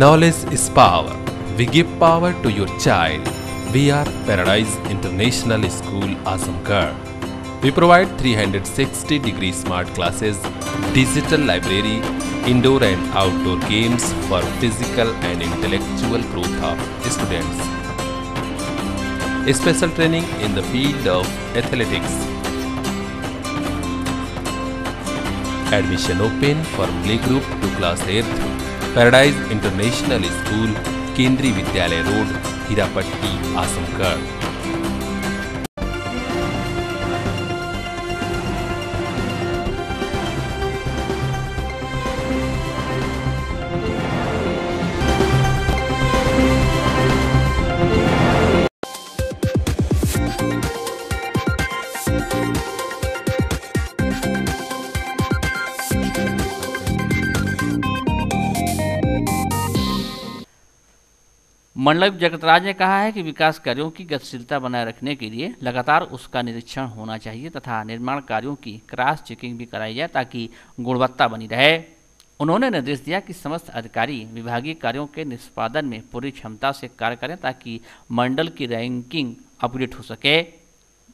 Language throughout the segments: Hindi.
Knowledge is power. We give power to your child. We are Paradise International School, Azamgarh. We provide 360-degree smart classes, digital library, indoor and outdoor games for physical and intellectual growth of students. Special training in the field of athletics. Admission open for playgroup to class 8th. Paradise International School, केंद्रीय विद्यालय रोड, हीरापट्टी, आजमगढ़। मंडलायुक्त जगतराज ने कहा है कि विकास कार्यों की गतिशीलता बनाए रखने के लिए लगातार उसका निरीक्षण होना चाहिए तथा निर्माण कार्यों की क्रॉस चेकिंग भी कराई जाए ताकि गुणवत्ता बनी रहे। उन्होंने निर्देश दिया कि समस्त अधिकारी विभागीय कार्यों के निष्पादन में पूरी क्षमता से कार्य करें ताकि मंडल की रैंकिंग अपडेट हो सके।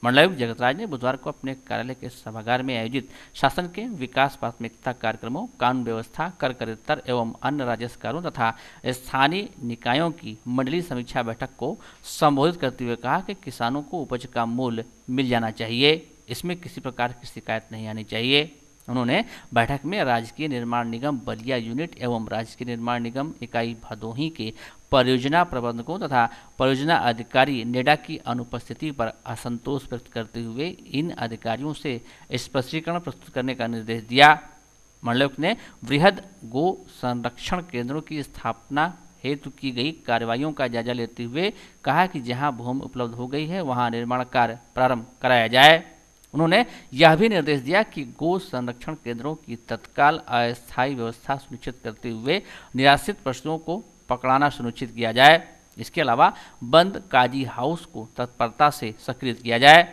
मंडलायुक्त जगतराज ने बुधवार को अपने कार्यालय के सभागार में आयोजित शासन के विकास प्राथमिकता कार्यक्रमों, कानून व्यवस्था, कर करेत्तर एवं अन्य राजस्व कार्यों तथा स्थानीय निकायों की मंडलीय समीक्षा बैठक को संबोधित करते हुए कहा कि किसानों को उपज का मूल्य मिल जाना चाहिए, इसमें किसी प्रकार की शिकायत नहीं आनी चाहिए। उन्होंने बैठक में राजकीय निर्माण निगम बलिया यूनिट एवं राजकीय निर्माण निगम इकाई भदोही के परियोजना प्रबंधकों तथा परियोजना अधिकारी नेडा की अनुपस्थिति पर असंतोष व्यक्त करते हुए इन अधिकारियों से स्पष्टीकरण प्रस्तुत करने का निर्देश दिया। मंडलायुक्त ने वृहद गो संरक्षण केंद्रों की स्थापना हेतु की गई कार्रवाइयों का जायजा लेते हुए कहा कि जहां भूमि उपलब्ध हो गई है वहां निर्माण कार्य प्रारंभ कराया जाए। उन्होंने यह भी निर्देश दिया कि गो संरक्षण केंद्रों की तत्काल अस्थायी व्यवस्था सुनिश्चित करते हुए निराश्रित पशुओं को पकड़ाना सुनिश्चित किया जाए। इसके अलावा बंद काजी हाउस को तत्परता से सक्रिय किया जाए।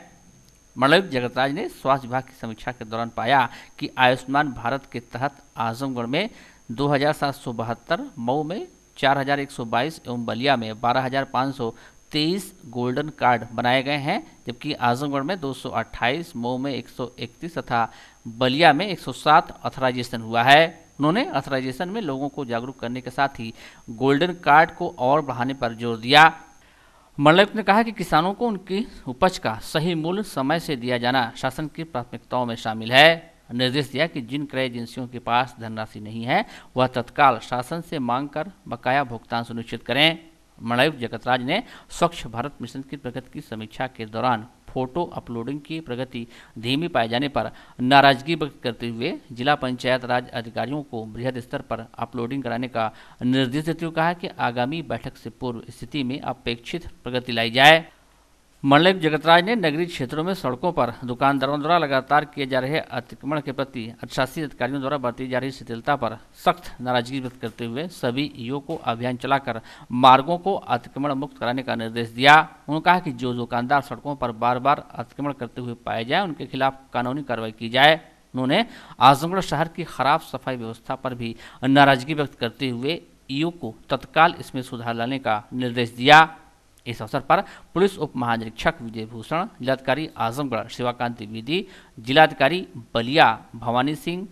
मंडलायुक्त जगतराज ने स्वास्थ्य विभाग की समीक्षा के दौरान पाया कि आयुष्मान भारत के तहत आजमगढ़ में 2772, मऊ में 4122 एवं बलिया में 12523 गोल्डन कार्ड बनाए गए हैं, जबकि आजमगढ़ में 228, मऊ में 131 तथा बलिया में 107 ऑथराइजेशन हुआ है। उन्होंने ऑथराइजेशन में लोगों को जागरूक करने के साथ ही गोल्डन कार्ड को और बढ़ाने पर जोर दिया। मंडलायुक्त ने कहा कि किसानों को उनकी उपज का सही मूल्य समय से दिया जाना शासन की प्राथमिकताओं में शामिल है। निर्देश दिया कि जिन क्रय एजेंसियों के पास धनराशि नहीं है वह तत्काल शासन से मांग कर बकाया भुगतान सुनिश्चित करें। मंडलायुक्त जगतराज ने स्वच्छ भारत मिशन की प्रगति की समीक्षा के दौरान फोटो अपलोडिंग की प्रगति धीमी पाए जाने पर नाराजगी व्यक्त करते हुए जिला पंचायत राज अधिकारियों को बृहद स्तर पर अपलोडिंग कराने का निर्देश देते हुए कहा कि आगामी बैठक से पूर्व स्थिति में अपेक्षित प्रगति लाई जाए। मंडलायुक्त जगतराज ने नगरीय क्षेत्रों में सड़कों पर दुकानदारों द्वारा लगातार किए जा रहे अतिक्रमण के प्रति अधिशासी अधिकारियों द्वारा बरती जा रही शिथिलता पर सख्त नाराजगी व्यक्त करते हुए सभी ईओ को अभियान चलाकर मार्गों को अतिक्रमण मुक्त कराने का निर्देश दिया। उन्होंने कहा कि जो दुकानदार सड़कों पर बार बार अतिक्रमण करते हुए पाए जाए उनके खिलाफ कानूनी कार्रवाई की जाए। उन्होंने आजमगढ़ शहर की खराब सफाई व्यवस्था पर भी नाराजगी व्यक्त करते हुए ईओ को तत्काल इसमें सुधार लाने का निर्देश दिया। इस अवसर पर पुलिस उप महानिरीक्षक विजय भूषण, जिलाधिकारी आजमगढ़ शिवाकांत द्विवेदी, जिलाधिकारी बलिया भवानी सिंह,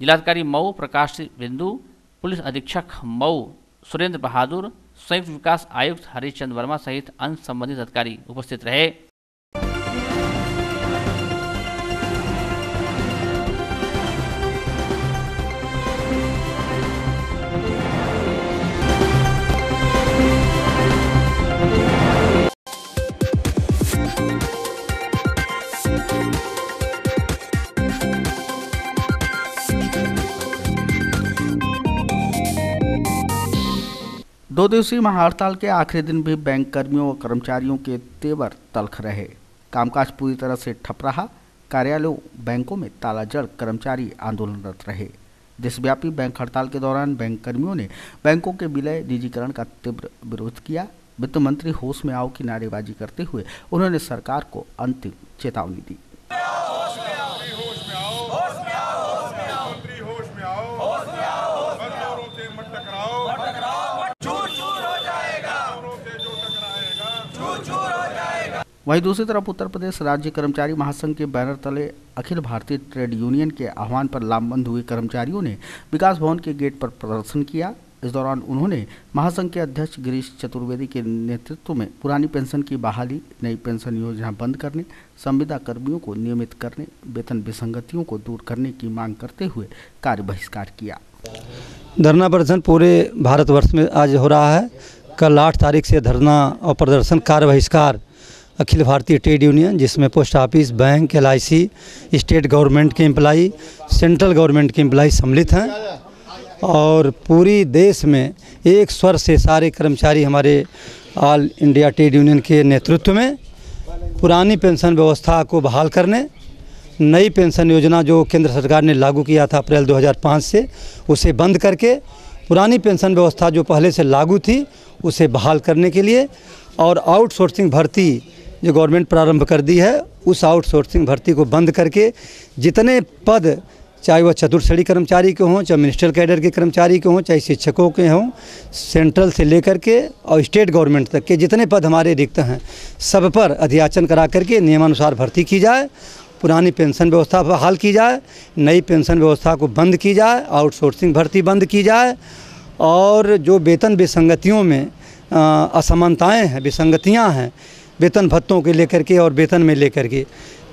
जिलाधिकारी मऊ प्रकाश बिंदु, पुलिस अधीक्षक मऊ सुरेंद्र बहादुर, संयुक्त विकास आयुक्त हरिश्चंद्र वर्मा सहित अन्य संबंधित अधिकारी उपस्थित रहे। दो दिवसीय महाहड़ताल के आखिरी दिन भी बैंक कर्मियों और कर्मचारियों के तेवर तल्ख रहे। कामकाज पूरी तरह से ठप रहा। कार्यालयों, बैंकों में ताला जड़ कर्मचारी आंदोलनरत रहे। देशव्यापी बैंक हड़ताल के दौरान बैंक कर्मियों ने बैंकों के विलय निजीकरण का तीव्र विरोध किया। वित्त मंत्री होश में आओ की नारेबाजी करते हुए उन्होंने सरकार को अंतिम चेतावनी दी। वहीं दूसरी तरफ उत्तर प्रदेश राज्य कर्मचारी महासंघ के बैनर तले अखिल भारतीय ट्रेड यूनियन के आह्वान पर लामबंद हुए कर्मचारियों ने विकास भवन के गेट पर प्रदर्शन किया। इस दौरान उन्होंने महासंघ के अध्यक्ष गिरीश चतुर्वेदी के नेतृत्व में पुरानी पेंशन की बहाली, नई पेंशन योजना बंद करने, संविदा कर्मियों को नियमित करने, वेतन विसंगतियों को दूर करने की मांग करते हुए कार्य बहिष्कार किया। धरना प्रदर्शन पूरे भारतवर्ष में आज हो रहा है। कल 8 तारीख से धरना और प्रदर्शन कार्य बहिष्कार अखिल भारतीय ट्रेड यूनियन, जिसमें post office, bank, LIC, state government के एम्प्लाई, सेंट्रल गवर्नमेंट के एम्प्लाई सम्मिलित हैं और पूरी देश में एक स्वर से सारे कर्मचारी हमारे ऑल इंडिया ट्रेड यूनियन के नेतृत्व में पुरानी पेंशन व्यवस्था को बहाल करने, नई पेंशन योजना जो केंद्र सरकार ने लागू किया था अप्रैल 2005 से, उसे बंद करके पुरानी पेंशन व्यवस्था जो पहले से लागू थी उसे बहाल करने के लिए, और आउटसोर्सिंग भर्ती जो गवर्नमेंट प्रारंभ कर दी है उस आउटसोर्सिंग भर्ती को बंद करके जितने पद, चाहे वह चतुर्थ कर्मचारी के हों, चाहे मिनिस्ट्रियल कैडर के कर्मचारी के हों, चाहे शिक्षकों के हों, सेंट्रल से लेकर के और स्टेट गवर्नमेंट तक के जितने पद हमारे रिक्त हैं सब पर अधियाचन करा करके नियमानुसार भर्ती की जाए, पुरानी पेंशन व्यवस्था बहाल की जाए, नई पेंशन व्यवस्था को बंद की जाए, आउटसोर्सिंग भर्ती बंद की जाए, और जो वेतन विसंगतियों में असमानताएँ हैं, विसंगतियाँ हैं वेतन भत्तों के लेकर के और वेतन में लेकर के,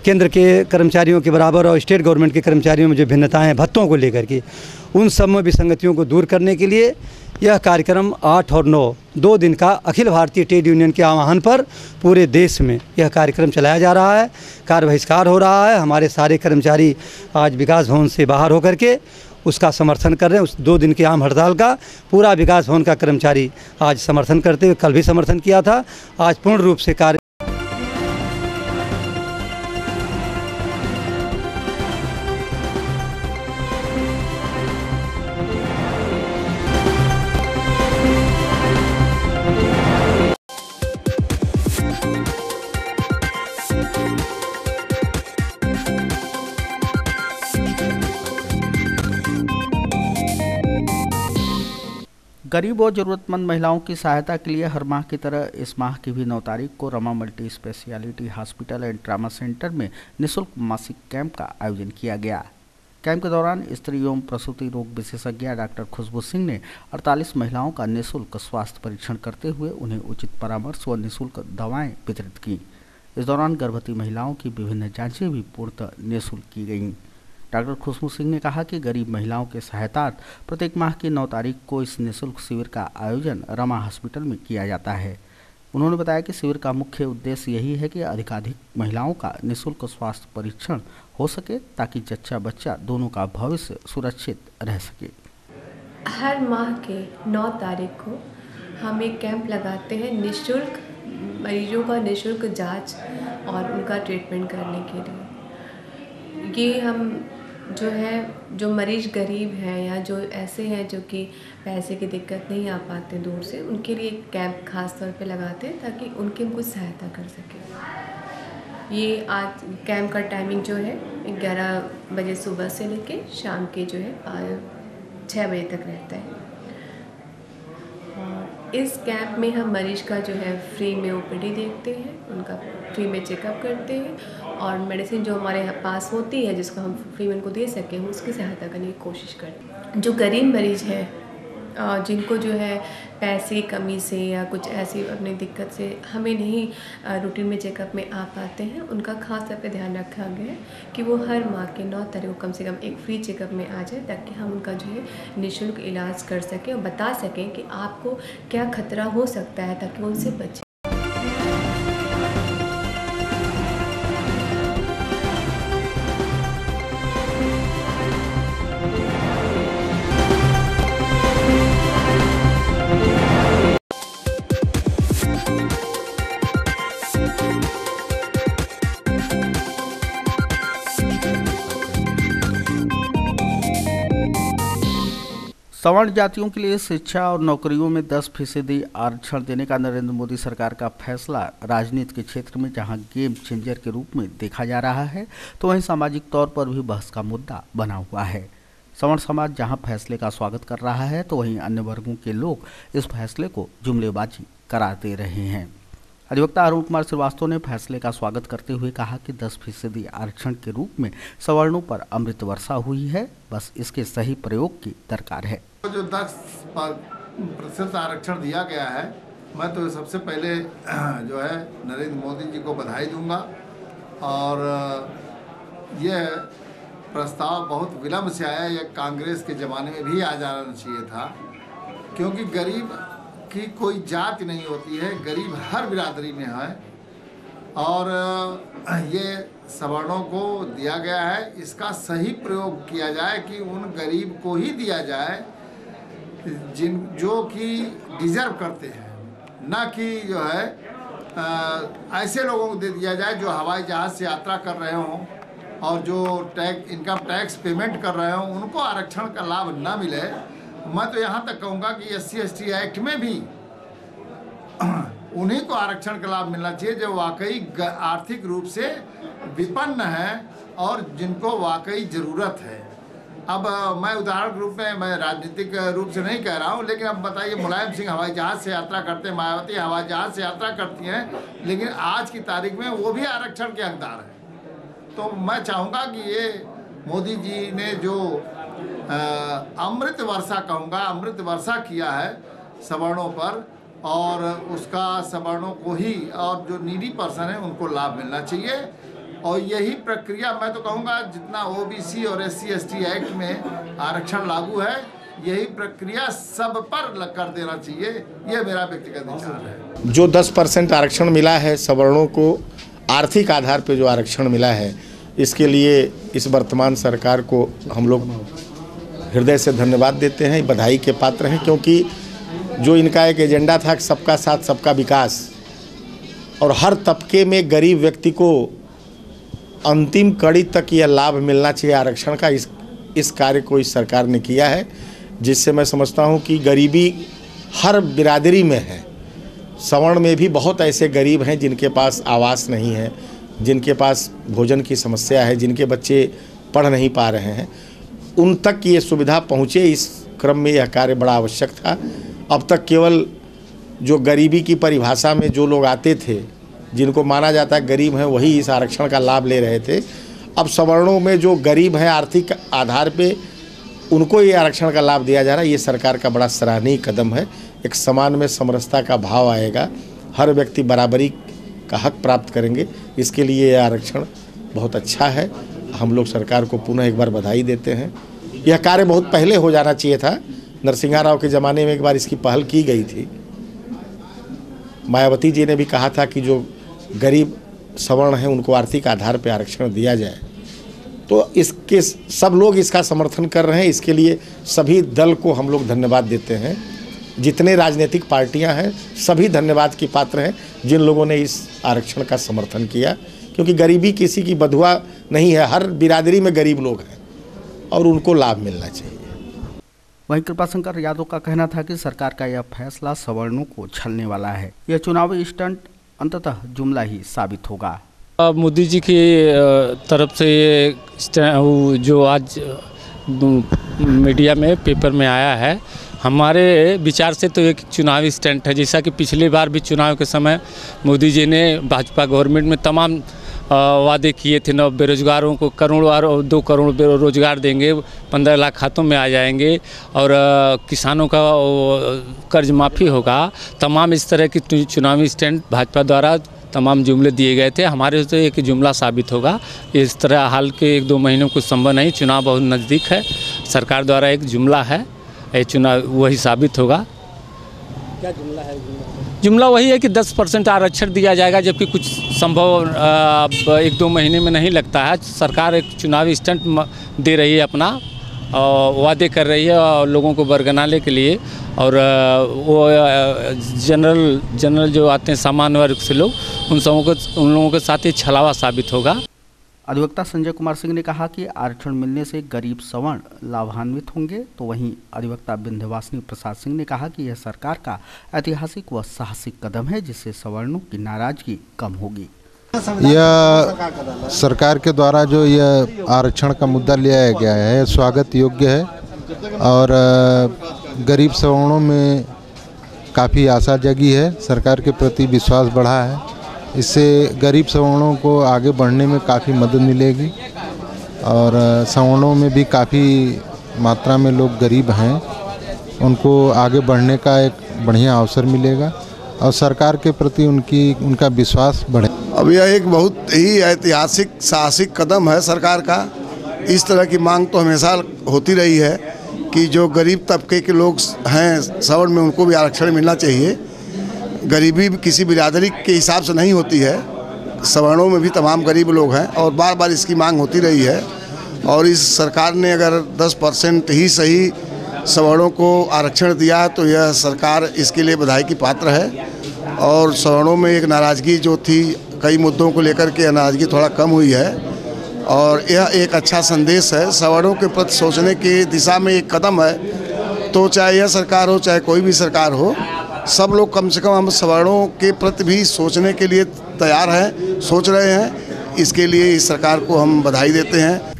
केंद्र के कर्मचारियों के बराबर और स्टेट गवर्नमेंट के कर्मचारियों में जो भिन्नताएं हैं भत्तों को लेकर के, उन सब में विसंगतियों को दूर करने के लिए यह कार्यक्रम 8 और 9 2 दिन का अखिल भारतीय ट्रेड यूनियन के आह्वान पर पूरे देश में यह कार्यक्रम चलाया जा रहा है। कार्य बहिष्कार हो रहा है। हमारे सारे कर्मचारी आज विकास भवन से बाहर होकर के उसका समर्थन कर रहे हैं। उस 2 दिन की आम हड़ताल का पूरा विकास भवन का कर्मचारी आज समर्थन करते हुए, कल भी समर्थन किया था, आज पूर्ण रूप से कार्य गरीब और ज़रूरतमंद महिलाओं की सहायता के लिए हर माह की तरह इस माह की भी 9 तारीख को Rama multi speciality hospital and trauma centre में निःशुल्क मासिक कैंप का आयोजन किया गया। कैंप के दौरान स्त्री एवं प्रसूति रोग विशेषज्ञ डॉक्टर खुशबू सिंह ने 48 महिलाओं का निःशुल्क स्वास्थ्य परीक्षण करते हुए उन्हें उचित परामर्श व निःशुल्क दवाएं वितरित की। इस दौरान गर्भवती महिलाओं की विभिन्न जांचें भी पूर्णतः निःशुल्क की गईं। डॉक्टर खुशबू सिंह ने कहा कि गरीब महिलाओं के सहायतार्थ प्रत्येक माह की 9 तारीख को इस निःशुल्क शिविर का आयोजन रमा हॉस्पिटल में किया जाता है। उन्होंने बताया कि शिविर का मुख्य उद्देश्य यही है कि अधिकाधिक महिलाओं का निःशुल्क स्वास्थ्य परीक्षण हो सके ताकि जच्चा बच्चा दोनों का भविष्य सुरक्षित रह सके। हर माह के 9 तारीख को हम एक कैंप लगाते हैं निःशुल्क मरीजों का निःशुल्क जांच और उनका ट्रीटमेंट करने के लिए। ये हम जो मरीज़ गरीब हैं या जो ऐसे हैं जो कि पैसे की दिक्कत नहीं आ पाते दूर से, उनके लिए एक कैंप खास तौर पे लगाते हैं ताकि उनकी हम कुछ सहायता कर सकें। ये आज कैंप का टाइमिंग जो है 11 बजे सुबह से लेके शाम के 6 बजे तक रहता है। और इस कैंप में हम मरीज़ का फ्री में OPD देखते हैं, उनका फ्री में चेकअप करते हैं और मेडिसिन जो हमारे यहाँ पास होती है जिसको हम फ्री में उनको दे सकें, हम उसकी सहायता करने की कोशिश करते हैं। जो गरीब मरीज़ हैं जिनको पैसे की कमी से या कुछ ऐसी अपनी दिक्कत से हमें नहीं रूटीन में चेकअप में आ पाते हैं, उनका खास तौर पे ध्यान रखा गया है कि वो हर माह के 9 तारीख को कम से कम एक फ्री चेकअप में आ जाए ताकि हम उनका निःशुल्क इलाज कर सकें और बता सकें कि आपको क्या खतरा हो सकता है ताकि वो उनसे बचें। सवर्ण जातियों के लिए शिक्षा और नौकरियों में 10% आरक्षण देने का नरेंद्र मोदी सरकार का फैसला राजनीति के क्षेत्र में जहां गेम चेंजर के रूप में देखा जा रहा है, तो वहीं सामाजिक तौर पर भी बहस का मुद्दा बना हुआ है। सवर्ण समाज जहां फैसले का स्वागत कर रहा है, तो वहीं अन्य वर्गों के लोग इस फैसले को जुमलेबाजी करार दे रहे हैं। अधिवक्ता अरुण कुमार श्रीवास्तव ने फैसले का स्वागत करते हुए कहा कि 10% आरक्षण के रूप में सवर्णों पर अमृत वर्षा हुई है, बस इसके सही प्रयोग की दरकार है। जो 10% आरक्षण दिया गया है, मैं तो सबसे पहले जो है नरेंद्र मोदी जी को बधाई दूंगा और यह प्रस्ताव बहुत विलंब से आया। यह कांग्रेस के ज़माने में भी आ जाना चाहिए था, क्योंकि गरीब की कोई जाति नहीं होती है, गरीब हर बिरादरी में है और ये सवर्णों को दिया गया है। इसका सही प्रयोग किया जाए कि उन गरीब को ही दिया जाए जो कि डिज़र्व करते हैं, ना कि जो है ऐसे लोगों को दे दिया जाए जो हवाई जहाज़ से यात्रा कर रहे हों और जो इनकम टैक्स पेमेंट कर रहे हों, उनको आरक्षण का लाभ ना मिले। मैं तो यहाँ तक कहूँगा कि SC/ST एक्ट में भी उन्हीं को आरक्षण का लाभ मिलना चाहिए जो वाकई आर्थिक रूप से विपन्न है और जिनको वाकई ज़रूरत है। अब मैं उदाहरण के रूप में, मैं राजनीतिक रूप से नहीं कह रहा हूँ, लेकिन अब बताइए, मुलायम सिंह हवाई जहाज़ से यात्रा करते हैं, मायावती हवाई जहाज़ से यात्रा करती हैं, लेकिन आज की तारीख में वो भी आरक्षण के हकदार हैं। तो मैं चाहूँगा कि ये मोदी जी ने जो अमृत वर्षा कहूँगा, अमृत वर्षा किया है सवर्णों पर, और उसका सवर्णों को ही और जो नीडी पर्सन है उनको लाभ मिलना चाहिए। और यही प्रक्रिया मैं तो कहूँगा जितना OBC और SC/ST एक्ट में आरक्षण लागू है, यही प्रक्रिया सब पर कर देना चाहिए। ये मेरा व्यक्तिगत विचार है। जो 10% आरक्षण मिला है सवर्णों को, आर्थिक आधार पर जो आरक्षण मिला है, इसके लिए इस वर्तमान सरकार को हम लोग हृदय से धन्यवाद देते हैं, बधाई के पात्र हैं, क्योंकि जो इनका एक एजेंडा था सबका साथ सबका विकास और हर तबके में गरीब व्यक्ति को अंतिम कड़ी तक यह लाभ मिलना चाहिए आरक्षण का, इस कार्य को इस सरकार ने किया है, जिससे मैं समझता हूं कि गरीबी हर बिरादरी में है। सवर्ण में भी बहुत ऐसे गरीब हैं जिनके पास आवास नहीं है, जिनके पास भोजन की समस्या है, जिनके बच्चे पढ़ नहीं पा रहे हैं, उन तक ये सुविधा पहुँचे। इस क्रम में यह कार्य बड़ा आवश्यक था। अब तक केवल जो गरीबी की परिभाषा में जो लोग आते थे, जिनको माना जाता है गरीब हैं, वही इस आरक्षण का लाभ ले रहे थे। अब सवर्णों में जो गरीब हैं आर्थिक आधार पे, उनको ये आरक्षण का लाभ दिया जा रहा है। ये सरकार का बड़ा सराहनीय कदम है। एक समान में समरसता का भाव आएगा, हर व्यक्ति बराबरी का हक प्राप्त करेंगे। इसके लिए ये आरक्षण बहुत अच्छा है। हम लोग सरकार को पुनः एक बार बधाई देते हैं। यह कार्य बहुत पहले हो जाना चाहिए था। नरसिंहा राव के ज़माने में एक बार इसकी पहल की गई थी। मायावती जी ने भी कहा था कि जो गरीब सवर्ण हैं उनको आर्थिक आधार पर आरक्षण दिया जाए। तो इसके सब लोग इसका समर्थन कर रहे हैं। इसके लिए सभी दल को हम लोग धन्यवाद देते हैं। जितने राजनीतिक पार्टियां हैं सभी धन्यवाद की पात्र हैं जिन लोगों ने इस आरक्षण का समर्थन किया, क्योंकि गरीबी किसी की बधुआ नहीं है। हर बिरादरी में गरीब लोग हैं और उनको लाभ मिलना चाहिए। वहीं कृपाशंकर यादव का कहना था कि सरकार का यह फैसला सवर्णों को छलने वाला है। यह चुनावी स्टंट अंततः जुमला ही साबित होगा। मोदी जी की तरफ से ये जो आज मीडिया में पेपर में आया है, हमारे विचार से तो एक चुनावी स्टंट है। जैसा कि पिछली बार भी चुनाव के समय मोदी जी ने भाजपा गवर्नमेंट में तमाम वादे किए थे। नव बेरोजगारों को करोड़ों और 2 करोड़ रोजगार देंगे, 15 लाख खातों में आ जाएंगे और किसानों का कर्ज माफ़ी होगा। तमाम इस तरह की चुनावी स्टंट भाजपा द्वारा तमाम जुमले दिए गए थे। हमारे से एक जुमला साबित होगा। इस तरह हाल के 1-2 महीनों कुछ संभव नहीं, चुनाव बहुत नज़दीक है। सरकार द्वारा एक जुमला है, ये चुनाव वही साबित होगा। क्या जुमला है? जुमला वही है कि 10% आरक्षण दिया जाएगा, जबकि कुछ संभव 1-2 महीने में नहीं लगता है। सरकार एक चुनावी स्टंट दे रही है, अपना वादे कर रही है और लोगों को बरगनाने के लिए, और वो जनरल जो आते हैं सामान्य वर्ग से लोग, उन लोगों के साथ ये छलावा साबित होगा। अधिवक्ता संजय कुमार सिंह ने कहा कि आरक्षण मिलने से गरीब सवर्ण लाभान्वित होंगे। तो वहीं अधिवक्ता विंध्यवासिनी प्रसाद सिंह ने कहा कि यह सरकार का ऐतिहासिक व साहसिक कदम है, जिससे सवर्णों की नाराजगी कम होगी। यह सरकार के द्वारा जो यह आरक्षण का मुद्दा लिया गया है, स्वागत योग्य है और गरीब सवर्णों में काफ़ी आशा जगी है, सरकार के प्रति विश्वास बढ़ा है। इससे गरीब सवर्णों को आगे बढ़ने में काफ़ी मदद मिलेगी और सवर्णों में भी काफ़ी मात्रा में लोग गरीब हैं, उनको आगे बढ़ने का एक बढ़िया अवसर मिलेगा और सरकार के प्रति उनका विश्वास बढ़े। अब यह एक बहुत ही ऐतिहासिक साहसिक कदम है सरकार का। इस तरह की मांग तो हमेशा होती रही है कि जो गरीब तबके के लोग हैं सवर्ण में, उनको भी आरक्षण मिलना चाहिए। गरीबी किसी बिरादरी के हिसाब से नहीं होती है, सवर्णों में भी तमाम गरीब लोग हैं और बार बार इसकी मांग होती रही है। और इस सरकार ने अगर 10% ही सही सवर्णों को आरक्षण दिया है तो यह सरकार इसके लिए बधाई की पात्र है। और सवर्णों में एक नाराज़गी जो थी, कई मुद्दों को लेकर के नाराज़गी थोड़ा कम हुई है और यह एक अच्छा संदेश है। सवर्णों के प्रति सोचने की दिशा में एक कदम है। तो चाहे यह सरकार हो चाहे कोई भी सरकार हो, सब लोग कम से कम हम सवर्णों के प्रति भी सोचने के लिए तैयार हैं, सोच रहे हैं। इसके लिए इस सरकार को हम बधाई देते हैं।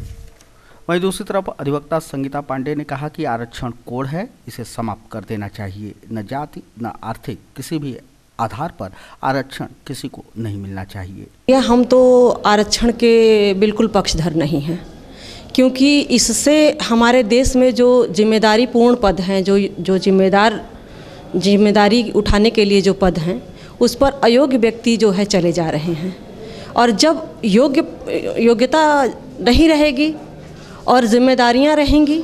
वहीं दूसरी तरफ अधिवक्ता संगीता पांडे ने कहा कि आरक्षण कोड है, इसे समाप्त कर देना चाहिए। न जाति न आर्थिक किसी भी आधार पर आरक्षण किसी को नहीं मिलना चाहिए। यह हम तो आरक्षण के बिल्कुल पक्षधर नहीं हैं, क्योंकि इससे हमारे देश में जो जिम्मेदारी पूर्ण पद हैं, जो जिम्मेदारी उठाने के लिए जो पद हैं, उस पर अयोग्य व्यक्ति जो है चले जा रहे हैं। और जब योग्यता नहीं रहेगी और जिम्मेदारियां रहेंगी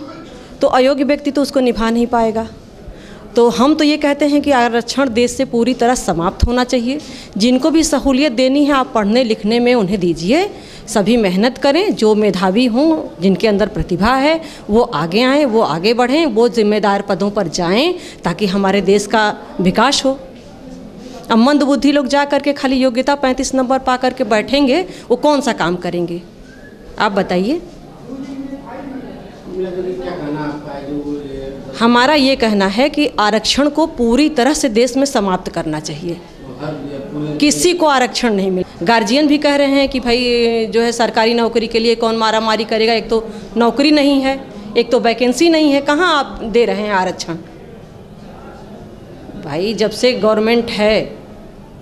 तो अयोग्य व्यक्ति तो उसको निभा नहीं पाएगा। तो हम तो ये कहते हैं कि आरक्षण देश से पूरी तरह समाप्त होना चाहिए। जिनको भी सहूलियत देनी है आप पढ़ने लिखने में उन्हें दीजिए, सभी मेहनत करें, जो मेधावी हों, जिनके अंदर प्रतिभा है वो आगे आएँ, वो आगे बढ़ें, वो जिम्मेदार पदों पर जाएं ताकि हमारे देश का विकास हो। अब मंद बुद्धि लोग जा करके खाली योग्यता 35 नंबर पा करके बैठेंगे, वो कौन सा काम करेंगे आप बताइए। हमारा ये कहना है कि आरक्षण को पूरी तरह से देश में समाप्त करना चाहिए। किसी को आरक्षण नहीं मिले। गार्जियन भी कह रहे हैं कि भाई जो है सरकारी नौकरी के लिए कौन मारामारी करेगा, एक तो नौकरी नहीं है, एक तो वैकेंसी नहीं है, कहाँ आप दे रहे हैं आरक्षण। भाई जब से गवर्नमेंट है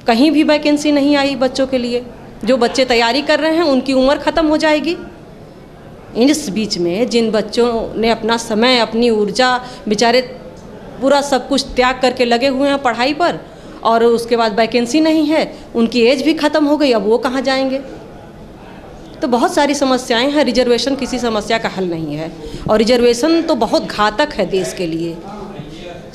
कहीं भी वैकेंसी नहीं आई बच्चों के लिए। जो बच्चे तैयारी कर रहे हैं उनकी उम्र ख़त्म हो जाएगी। इस बीच में जिन बच्चों ने अपना समय, अपनी ऊर्जा, बेचारे पूरा सब कुछ त्याग करके लगे हुए हैं पढ़ाई पर, और उसके बाद वैकेंसी नहीं है, उनकी एज भी ख़त्म हो गई, अब वो कहाँ जाएंगे। तो बहुत सारी समस्याएं हैं। रिजर्वेशन किसी समस्या का हल नहीं है और रिजर्वेशन तो बहुत घातक है देश के लिए।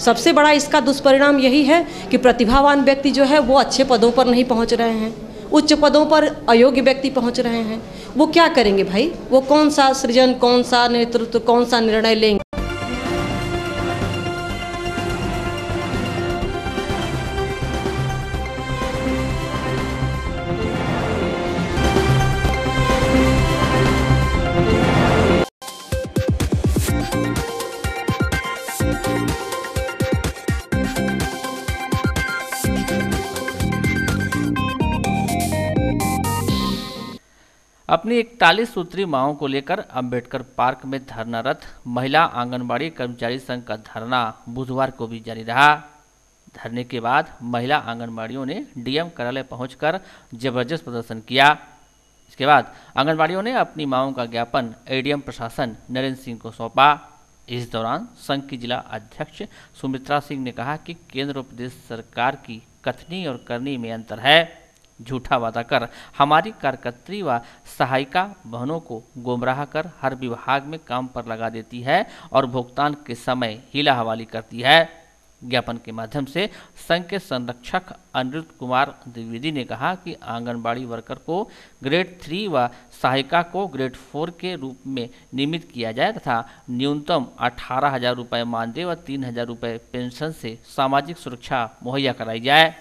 सबसे बड़ा इसका दुष्परिणाम यही है कि प्रतिभावान व्यक्ति जो है वो अच्छे पदों पर नहीं पहुंच रहे हैं, उच्च पदों पर अयोग्य व्यक्ति पहुंच रहे हैं। वो क्या करेंगे भाई, वो कौन सा सृजन, कौन सा नेतृत्व, कौन सा निर्णय लेंगे। अपनी 41 सूत्री मांगों को लेकर अंबेडकर पार्क में धरनारत महिला आंगनबाड़ी कर्मचारी संघ का धरना बुधवार को भी जारी रहा। धरने के बाद महिला आंगनबाड़ियों ने डीएम कार्यालय पहुंचकर जबरदस्त प्रदर्शन किया। इसके बाद आंगनबाड़ियों ने अपनी मांगों का ज्ञापन एडीएम प्रशासन नरेंद्र सिंह को सौंपा। इस दौरान संघ की जिला अध्यक्ष सुमित्रा सिंह ने कहा कि केंद्र और प्रदेश सरकार की कथनी और करनी में अंतर है। झूठा वादा कर हमारी कार्यकर्त्री व सहायिका बहनों को गुमराह कर हर विभाग में काम पर लगा देती है और भुगतान के समय हीला हवाली करती है। ज्ञापन के माध्यम से संघ के संरक्षक अनिरुद्ध कुमार द्विवेदी ने कहा कि आंगनबाड़ी वर्कर को ग्रेड 3 व सहायिका को ग्रेड 4 के रूप में नियमित किया जाए तथा न्यूनतम 18,000 रुपये मानदेय व 3,000 रुपये पेंशन से सामाजिक सुरक्षा मुहैया कराई जाए।